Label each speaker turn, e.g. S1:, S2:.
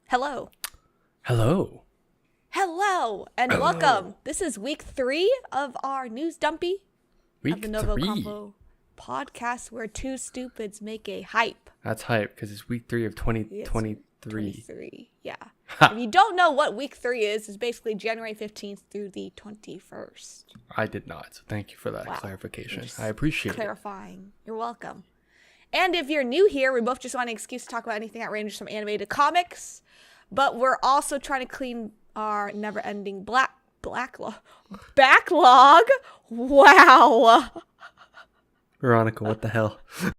S1: Hello.
S2: Hello.
S1: Hello and
S2: Hello.
S1: welcome. This is week 3 of our News Dumpy
S2: Week
S1: of the Novo
S2: 3.
S1: Combo podcast where two stupids make a hype.
S2: That's hype because it's week 3 of 2023.
S1: 23. Yeah.
S2: Ha.
S1: If you don't know what week 3 is, it's basically January 15th through the 21st.
S2: I did not. So thank you for that
S1: Wow.
S2: clarification.
S1: Just
S2: I appreciate it.
S1: Clarifying. You're welcome. And if you're new here, we both just want an excuse to talk about anything that ranges from animated comics, but we're also trying to clean our never-ending backlog. Wow.
S2: Veronica, what the hell?